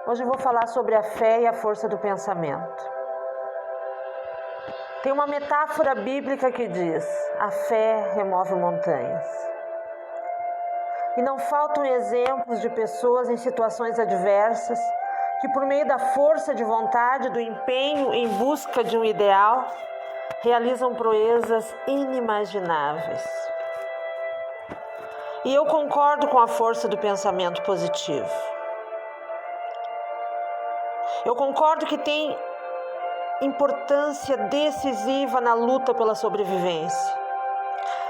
Hoje eu vou falar sobre a fé e a força do pensamento. Tem uma metáfora bíblica que diz: a fé remove montanhas. E não faltam exemplos de pessoas em situações adversas que, por meio da força de vontade, do empenho em busca de um ideal, realizam proezas inimagináveis. E eu concordo com a força do pensamento positivo. Eu concordo que tem importância decisiva na luta pela sobrevivência.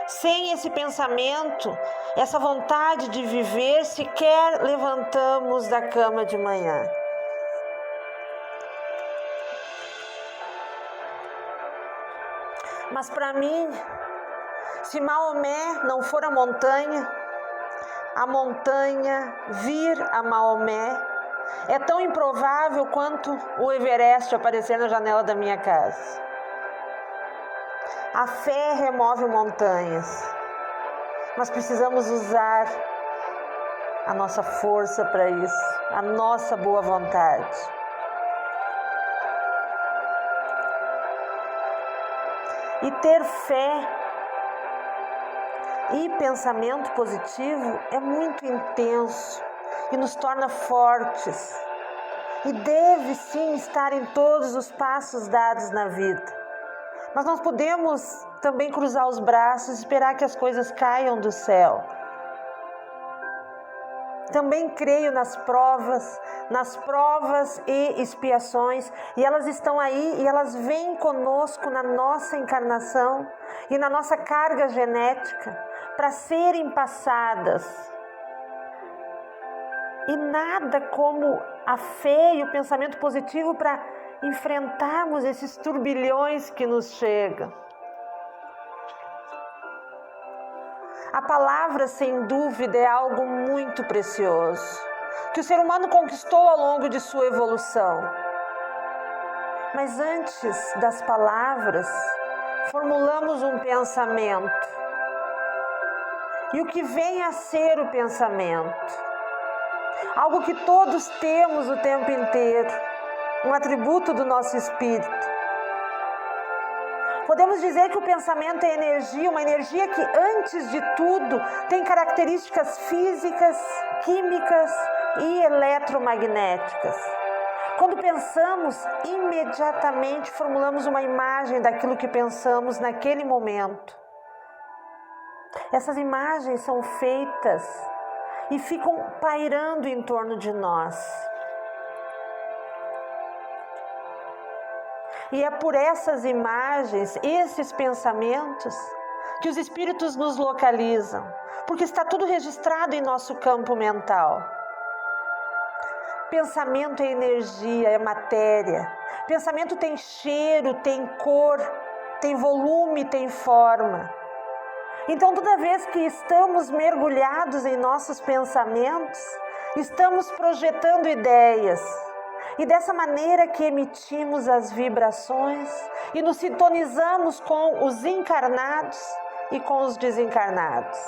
Sem esse pensamento, essa vontade de viver, sequer levantamos da cama de manhã. Mas para mim, se Maomé não for a montanha vir a Maomé é tão improvável quanto o Everest aparecer na janela da minha casa. A fé remove montanhas, mas precisamos usar a nossa força para isso, a nossa boa vontade. E ter fé e pensamento positivo é muito intenso e nos torna fortes. E deve sim estar em todos os passos dados na vida. Mas nós podemos também cruzar os braços e esperar que as coisas caiam do céu. Também creio nas provas e expiações, e elas estão aí e elas vêm conosco na nossa encarnação e na nossa carga genética para serem passadas. E nada como a fé e o pensamento positivo para enfrentarmos esses turbilhões que nos chegam. A palavra, sem dúvida, é algo muito precioso, que o ser humano conquistou ao longo de sua evolução. Mas antes das palavras, formulamos um pensamento. E o que vem a ser o pensamento? Algo que todos temos o tempo inteiro, um atributo do nosso espírito. Podemos dizer que o pensamento é energia, uma energia que, antes de tudo, tem características físicas, químicas e eletromagnéticas. Quando pensamos, imediatamente formulamos uma imagem daquilo que pensamos naquele momento. Essas imagens são feitas e ficam pairando em torno de nós. E é por essas imagens, esses pensamentos, que os espíritos nos localizam, porque está tudo registrado em nosso campo mental. Pensamento é energia, é matéria. Pensamento tem cheiro, tem cor, tem volume, tem forma. Então, toda vez que estamos mergulhados em nossos pensamentos, estamos projetando ideias. E dessa maneira que emitimos as vibrações e nos sintonizamos com os encarnados e com os desencarnados.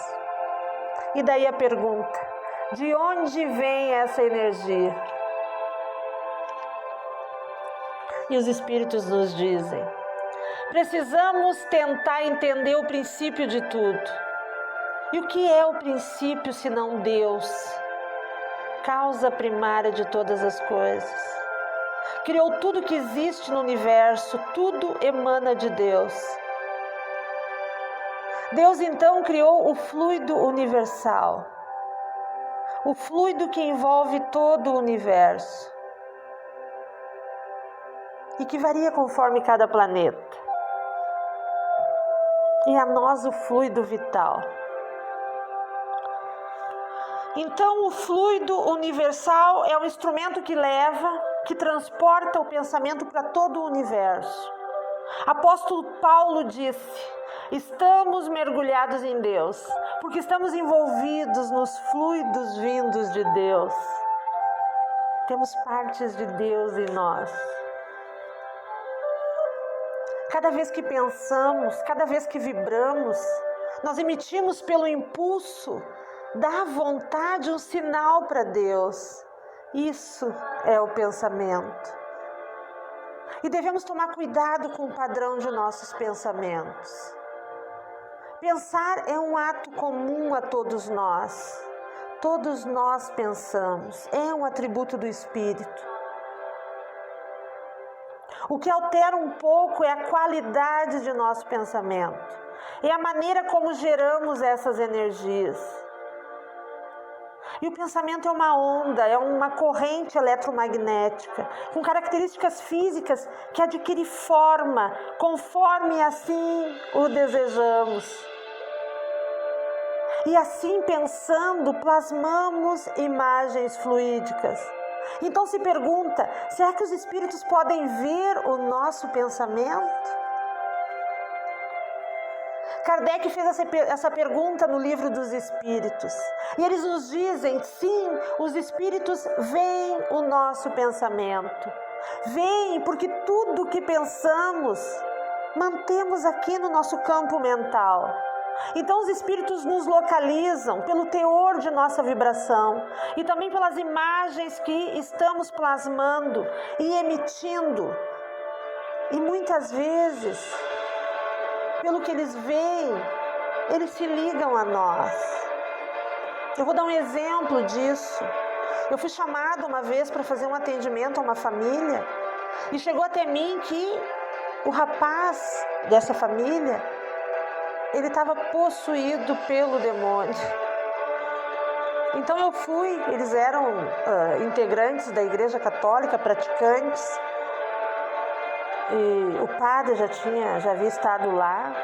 E daí a pergunta: de onde vem essa energia? E os espíritos nos dizem: precisamos tentar entender o princípio de tudo. E o que é o princípio senão Deus? Causa primária de todas as coisas. Criou tudo que existe no universo, tudo emana de Deus. Deus então criou o fluido universal, o fluido que envolve todo o universo e que varia conforme cada planeta. E a nós o fluido vital. Então, o fluido universal é um instrumento que transporta o pensamento para todo o universo. Apóstolo Paulo disse: estamos mergulhados em Deus, porque estamos envolvidos nos fluidos vindos de Deus. Temos partes de Deus em nós. Cada vez que pensamos, cada vez que vibramos, nós emitimos pelo impulso da vontade um sinal para Deus, Isso é o pensamento. E devemos tomar cuidado com o padrão de nossos pensamentos. Pensar é um ato comum a todos nós. Todos nós pensamos, é um atributo do espírito. O que altera um pouco é a qualidade de nosso pensamento, é a maneira como geramos essas energias. E o pensamento é uma onda, é uma corrente eletromagnética, com características físicas que adquire forma, conforme assim o desejamos. E assim pensando, plasmamos imagens fluídicas. Então se pergunta, será que os espíritos podem ver o nosso pensamento? Kardec fez essa pergunta no Livro dos Espíritos. E eles nos dizem, sim, os espíritos veem o nosso pensamento. Veem porque tudo que pensamos, mantemos aqui no nosso campo mental. Então os espíritos nos localizam pelo teor de nossa vibração e também pelas imagens que estamos plasmando e emitindo. E muitas vezes, pelo que eles veem, eles se ligam a nós. Eu vou dar um exemplo disso. Eu fui chamada uma vez para fazer um atendimento a uma família e chegou até mim que o rapaz dessa família, ele estava possuído pelo demônio. Então eu fui, eles eram integrantes da Igreja Católica, praticantes, e o padre já havia estado lá,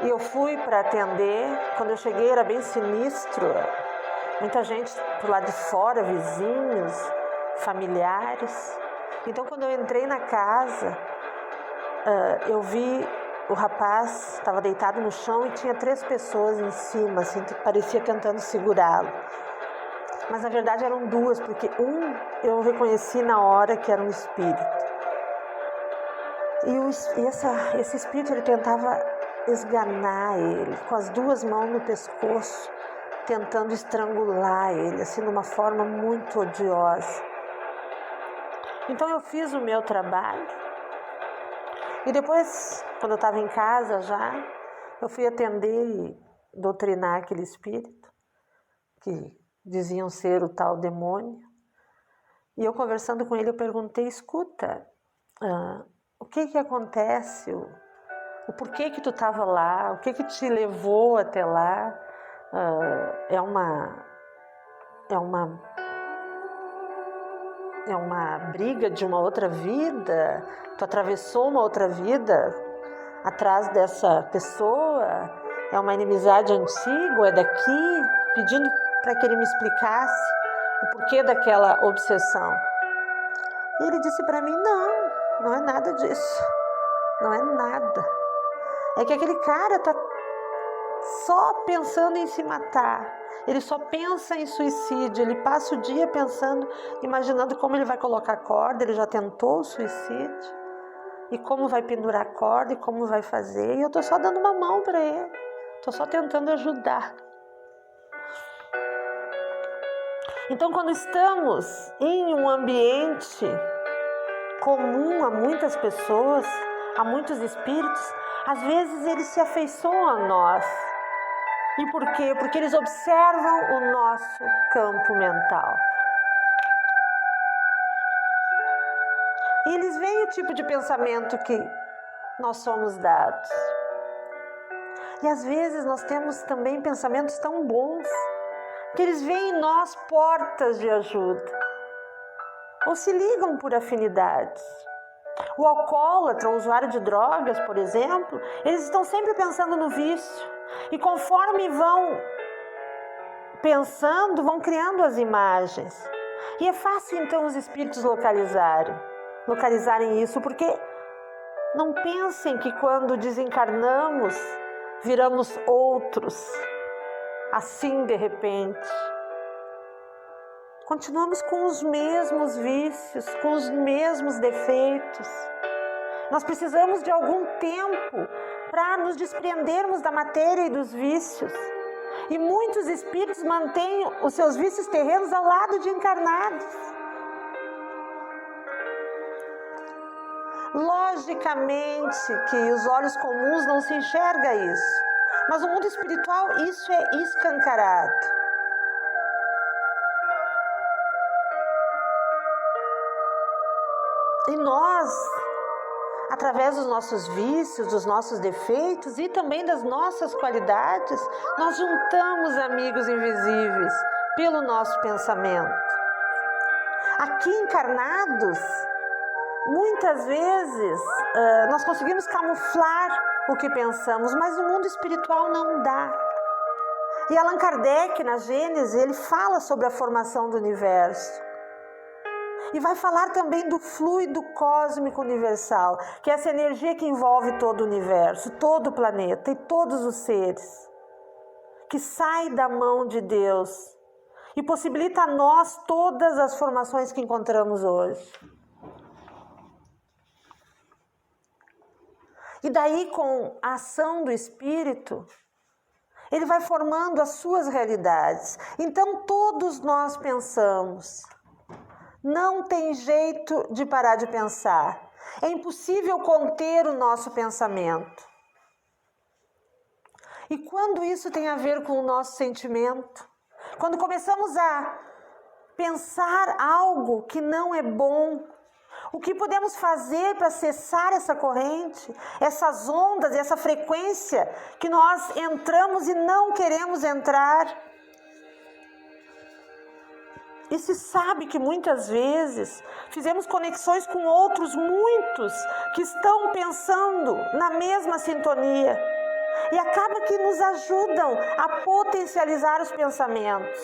e eu fui para atender. Quando eu cheguei era bem sinistro, muita gente por lá de fora, vizinhos, familiares. Então quando eu entrei na casa, eu vi o rapaz estava deitado no chão e tinha 3 pessoas em cima, assim, que parecia tentando segurá-lo. Mas na verdade eram 2, porque um eu reconheci na hora que era um espírito. E esse espírito, ele tentava esganar ele, com as 2 mãos no pescoço, tentando estrangular ele, assim, de uma forma muito odiosa. Então eu fiz o meu trabalho. E depois, quando eu estava em casa já, eu fui atender e doutrinar aquele espírito, que diziam ser o tal demônio. E eu conversando com ele, eu perguntei, escuta, o que acontece? O porquê que tu estava lá? O que te levou até lá? É uma briga de uma outra vida? Tu atravessou uma outra vida atrás dessa pessoa? É uma inimizade antiga? É daqui? Pedindo para que ele me explicasse o porquê daquela obsessão. E ele disse para mim, não é nada disso. Não é nada. É que aquele cara está só pensando em se matar. Ele só pensa em suicídio, ele passa o dia pensando, imaginando como ele vai colocar a corda, ele já tentou o suicídio, e como vai pendurar a corda, e como vai fazer, e eu estou só dando uma mão para ele, estou só tentando ajudar. Então, quando estamos em um ambiente comum a muitas pessoas, a muitos espíritos, às vezes eles se afeiçoam a nós. E por quê? Porque eles observam o nosso campo mental. E eles veem o tipo de pensamento que nós somos dados. E às vezes nós temos também pensamentos tão bons que eles veem em nós portas de ajuda. Ou se ligam por afinidades. O alcoólatra, o usuário de drogas, por exemplo, eles estão sempre pensando no vício. E conforme vão pensando, vão criando as imagens. E é fácil então os espíritos localizarem isso, porque não pensem que quando desencarnamos, viramos outros, assim de repente. Continuamos com os mesmos vícios, com os mesmos defeitos. Nós precisamos de algum tempo para nos desprendermos da matéria e dos vícios. E muitos espíritos mantêm os seus vícios terrenos ao lado de encarnados. Logicamente que os olhos comuns não se enxerga isso, mas no mundo espiritual isso é escancarado. E nós, através dos nossos vícios, dos nossos defeitos e também das nossas qualidades, nós juntamos amigos invisíveis pelo nosso pensamento. Aqui encarnados, muitas vezes nós conseguimos camuflar o que pensamos, mas no mundo espiritual não dá. E Allan Kardec, na Gênese, ele fala sobre a formação do universo. E vai falar também do fluido cósmico universal, que é essa energia que envolve todo o universo, todo o planeta e todos os seres, que sai da mão de Deus e possibilita a nós todas as formações que encontramos hoje. E daí, com a ação do Espírito, ele vai formando as suas realidades. Então, todos nós pensamos. Não tem jeito de parar de pensar. É impossível conter o nosso pensamento. E quando isso tem a ver com o nosso sentimento, quando começamos a pensar algo que não é bom, o que podemos fazer para cessar essa corrente, essas ondas, essa frequência que nós entramos e não queremos entrar? E se sabe que muitas vezes fizemos conexões com outros muitos que estão pensando na mesma sintonia. E acaba que nos ajudam a potencializar os pensamentos.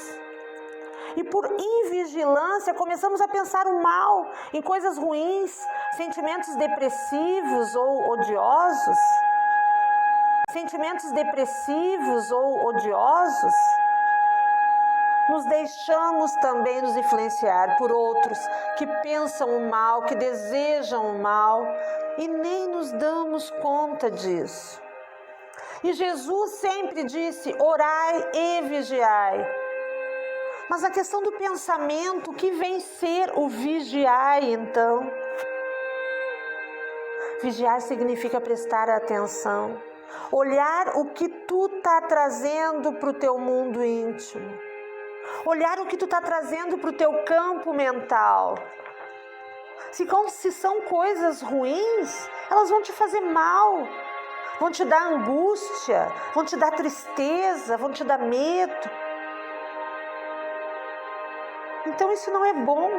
E por invigilância começamos a pensar o mal em coisas ruins, sentimentos depressivos ou odiosos. Sentimentos depressivos ou odiosos. Nos deixamos também nos influenciar por outros que pensam o mal, que desejam o mal e nem nos damos conta disso. E Jesus sempre disse: orai e vigiai. Mas a questão do pensamento, o que vem ser o vigiai então? Vigiar significa prestar atenção, olhar o que tu está trazendo para o teu mundo íntimo. Olhar o que tu está trazendo para o teu campo mental. Se são coisas ruins, elas vão te fazer mal, vão te dar angústia, vão te dar tristeza, vão te dar medo. Então isso não é bom.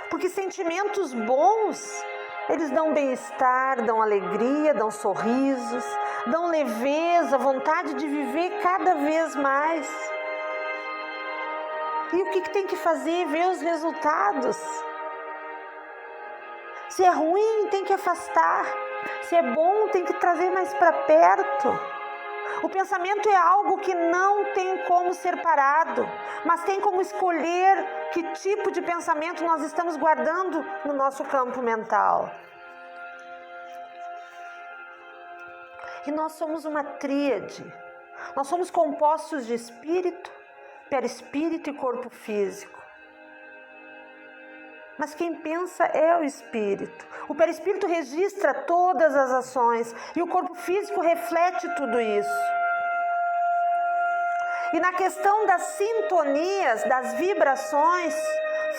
Porque sentimentos bons, eles dão bem-estar, dão alegria, dão sorrisos, dão leveza, vontade de viver cada vez mais. E o que tem que fazer? Ver os resultados. Se é ruim, tem que afastar. Se é bom, tem que trazer mais para perto. O pensamento é algo que não tem como ser parado, mas tem como escolher que tipo de pensamento nós estamos guardando no nosso campo mental. E nós somos uma tríade. Nós somos compostos de espírito, perispírito e corpo físico. Mas quem pensa é o espírito. O perispírito registra todas as ações e o corpo físico reflete tudo isso. E na questão das sintonias, das vibrações,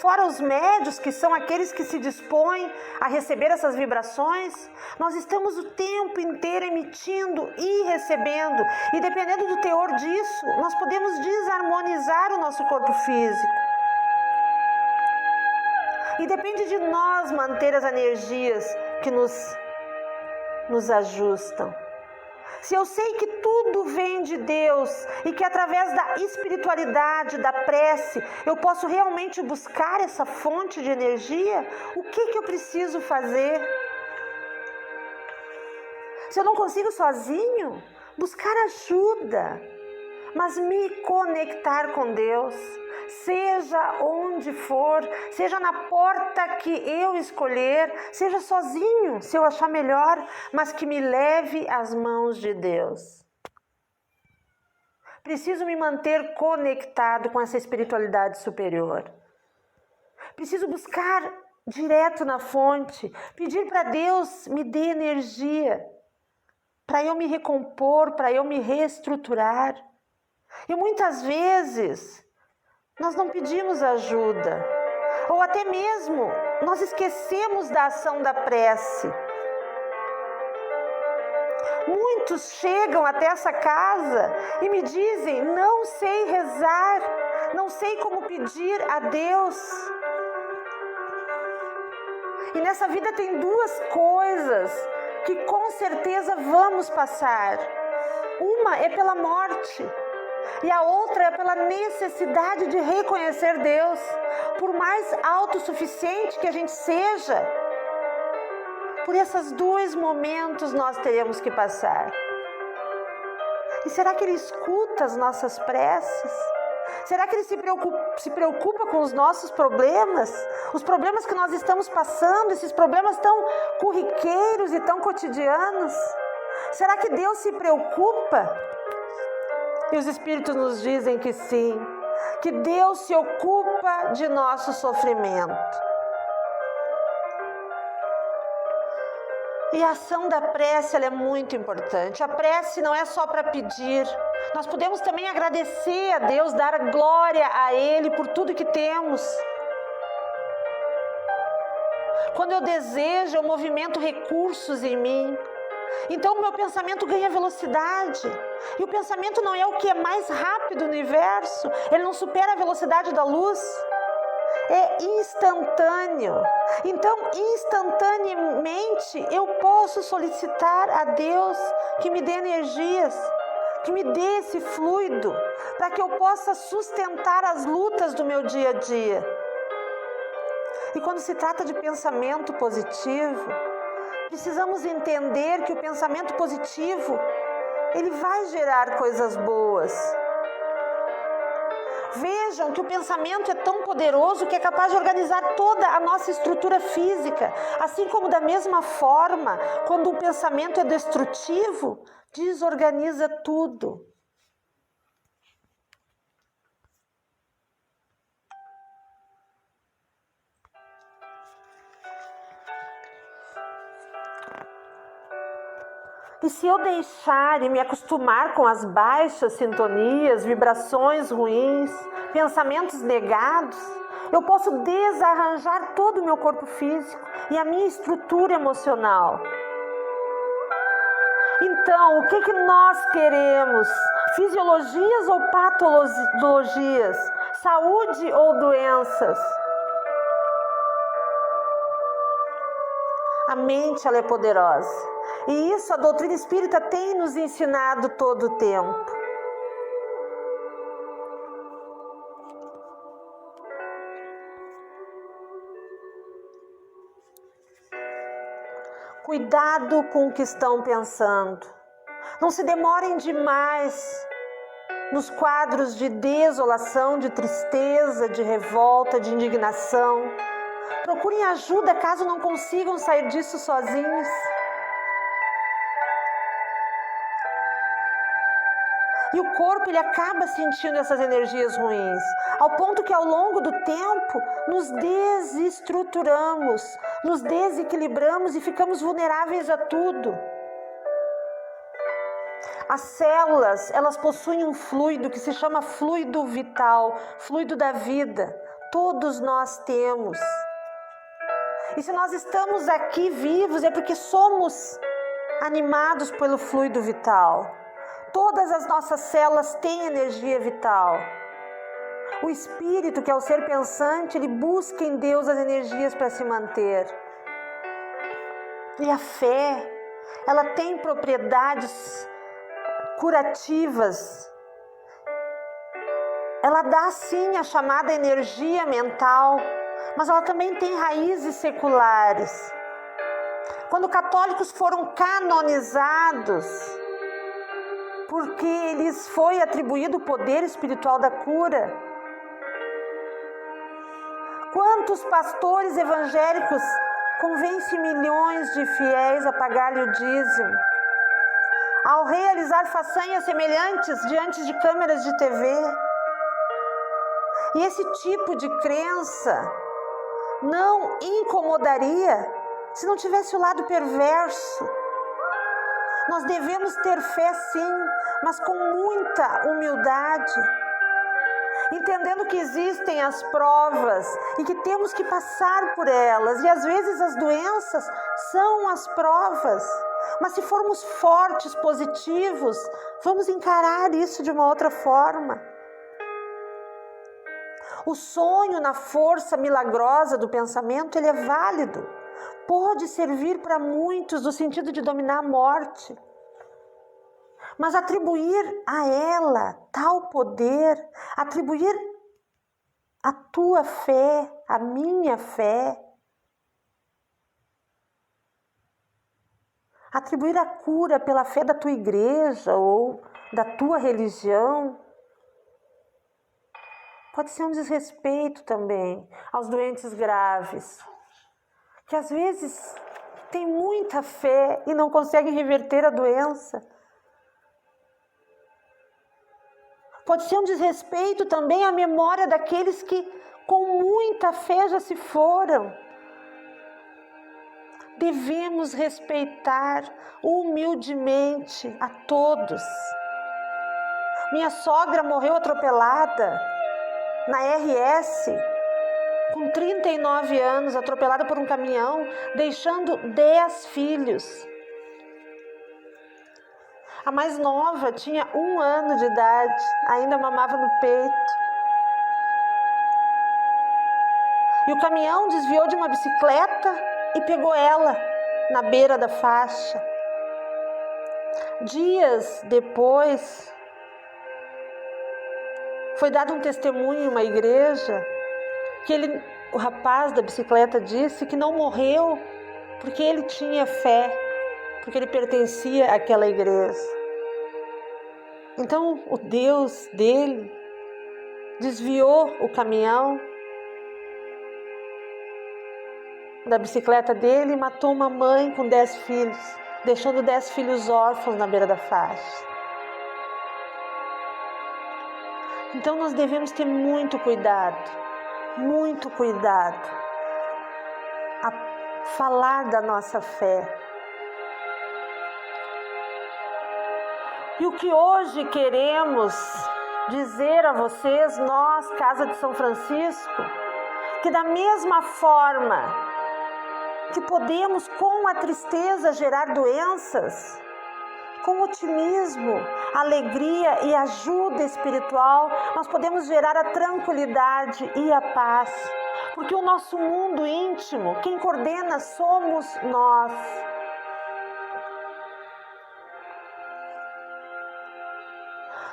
fora os médios, que são aqueles que se dispõem a receber essas vibrações, nós estamos o tempo inteiro emitindo e recebendo. E dependendo do teor disso, nós podemos desarmonizar o nosso corpo físico. E depende de nós manter as energias que nos ajustam. Se eu sei que tudo vem de Deus e que através da espiritualidade, da prece, eu posso realmente buscar essa fonte de energia, o que eu preciso fazer? Se eu não consigo sozinho, buscar ajuda, mas me conectar com Deus. Seja onde for, seja na porta que eu escolher, seja sozinho, se eu achar melhor, mas que me leve às mãos de Deus. Preciso me manter conectado com essa espiritualidade superior. Preciso buscar direto na fonte, pedir para Deus me dê energia, para eu me recompor, para eu me reestruturar. E muitas vezes nós não pedimos ajuda, ou até mesmo nós esquecemos da ação da prece. Muitos chegam até essa casa e me dizem: não sei rezar, não sei como pedir a Deus. E nessa vida tem duas coisas que com certeza vamos passar. Uma é pela morte e a outra é pela necessidade de reconhecer Deus. Por mais autossuficiente que a gente seja, por esses dois momentos nós teremos que passar. E será que Ele escuta as nossas preces? Será que Ele se preocupa com os nossos problemas? Os problemas que nós estamos passando, esses problemas tão corriqueiros e tão cotidianos? Será que Deus se preocupa? E os Espíritos nos dizem que sim, que Deus se ocupa de nosso sofrimento. E a ação da prece ela é muito importante. A prece não é só para pedir. Nós podemos também agradecer a Deus, dar glória a Ele por tudo que temos. Quando eu desejo, eu movimento recursos em mim. Então o meu pensamento ganha velocidade. E o pensamento não é o que é mais rápido no universo. Ele não supera a velocidade da luz. É instantâneo. Então, instantaneamente, eu posso solicitar a Deus que me dê energias, que me dê esse fluido, para que eu possa sustentar as lutas do meu dia a dia. E quando se trata de pensamento positivo, precisamos entender que o pensamento positivo, ele vai gerar coisas boas. Vejam que o pensamento é tão poderoso que é capaz de organizar toda a nossa estrutura física. Assim como da mesma forma, quando o pensamento é destrutivo, desorganiza tudo. E se eu deixar e me acostumar com as baixas sintonias, vibrações ruins, pensamentos negados, eu posso desarranjar todo o meu corpo físico e a minha estrutura emocional. Então, o que nós queremos? Fisiologias ou patologias? Saúde ou doenças? A mente ela é poderosa. E isso a doutrina espírita tem nos ensinado todo o tempo. Cuidado com o que estão pensando. Não se demorem demais nos quadros de desolação, de tristeza, de revolta, de indignação. Procurem ajuda caso não consigam sair disso sozinhos. E o corpo ele acaba sentindo essas energias ruins, ao ponto que ao longo do tempo nos desestruturamos, nos desequilibramos e ficamos vulneráveis a tudo. As células, elas possuem um fluido que se chama fluido vital, fluido da vida. Todos nós temos. E se nós estamos aqui vivos é porque somos animados pelo fluido vital. Todas as nossas células têm energia vital. O espírito, que é o ser pensante, ele busca em Deus as energias para se manter. E a fé, ela tem propriedades curativas. Ela dá sim a chamada energia mental, mas ela também tem raízes seculares. Quando católicos foram canonizados, porque lhes foi atribuído o poder espiritual da cura. Quantos pastores evangélicos convencem milhões de fiéis a pagar-lhe o dízimo, ao realizar façanhas semelhantes diante de câmeras de TV. E esse tipo de crença não incomodaria se não tivesse o lado perverso. Nós devemos ter fé sim, mas com muita humildade, entendendo que existem as provas e que temos que passar por elas. E às vezes as doenças são as provas. Mas se formos fortes, positivos, vamos encarar isso de uma outra forma. O sonho na força milagrosa do pensamento, ele é válido. Pode servir para muitos no sentido de dominar a morte. Mas atribuir a ela tal poder, atribuir a tua fé, a minha fé, atribuir a cura pela fé da tua igreja ou da tua religião, pode ser um desrespeito também aos doentes graves, que às vezes têm muita fé e não conseguem reverter a doença. Pode ser um desrespeito também à memória daqueles que com muita fé já se foram. Devemos respeitar humildemente a todos. Minha sogra morreu atropelada na RS, com 39 anos, atropelada por um caminhão, deixando 10 filhos. A mais nova tinha 1 ano de idade, ainda mamava no peito. E o caminhão desviou de uma bicicleta e pegou ela na beira da faixa. Dias depois, foi dado um testemunho em uma igreja que o rapaz da bicicleta disse que não morreu porque ele tinha fé, porque ele pertencia àquela igreja. Então o Deus dele desviou o caminhão da bicicleta dele e matou uma mãe com 10 filhos, deixando 10 filhos órfãos na beira da faixa. Então nós devemos ter muito cuidado a falar da nossa fé. E o que hoje queremos dizer a vocês, nós, Casa de São Francisco, que da mesma forma que podemos com a tristeza gerar doenças, com otimismo, alegria e ajuda espiritual, nós podemos gerar a tranquilidade e a paz, porque o nosso mundo íntimo, quem coordena somos nós.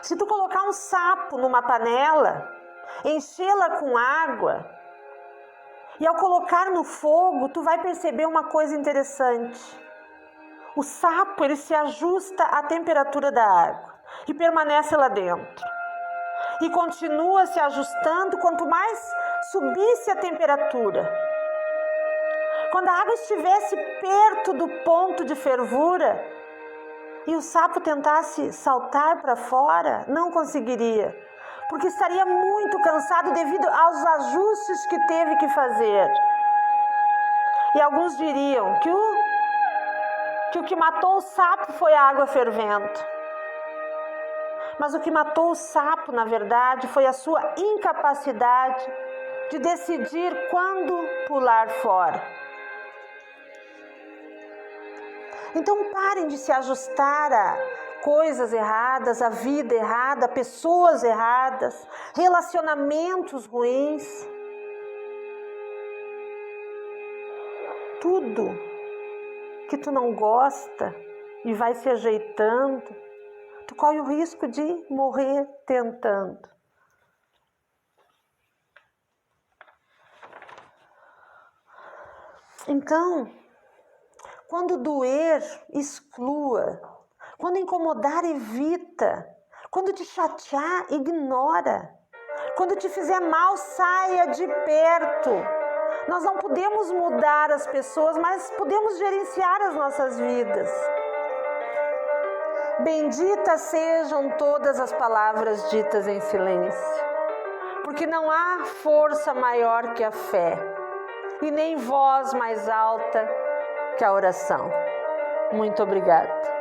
Se tu colocar um sapo numa panela, enchê-la com água, e ao colocar no fogo, tu vai perceber uma coisa interessante. O sapo, ele se ajusta à temperatura da água e permanece lá dentro. E continua se ajustando quanto mais subisse a temperatura. Quando a água estivesse perto do ponto de fervura e o sapo tentasse saltar para fora, não conseguiria, porque estaria muito cansado devido aos ajustes que teve que fazer. E alguns diriam que o que matou o sapo foi a água fervendo. Mas o que matou o sapo, na verdade, foi a sua incapacidade de decidir quando pular fora. Então parem de se ajustar a coisas erradas, a vida errada, pessoas erradas, relacionamentos ruins. Tudo que tu não gosta e vai se ajeitando, tu corre o risco de morrer tentando. Então, quando doer, exclua. Quando incomodar, evita. Quando te chatear, ignora. Quando te fizer mal, saia de perto. Nós não podemos mudar as pessoas, mas podemos gerenciar as nossas vidas. Benditas sejam todas as palavras ditas em silêncio, porque não há força maior que a fé e nem voz mais alta que a oração. Muito obrigada.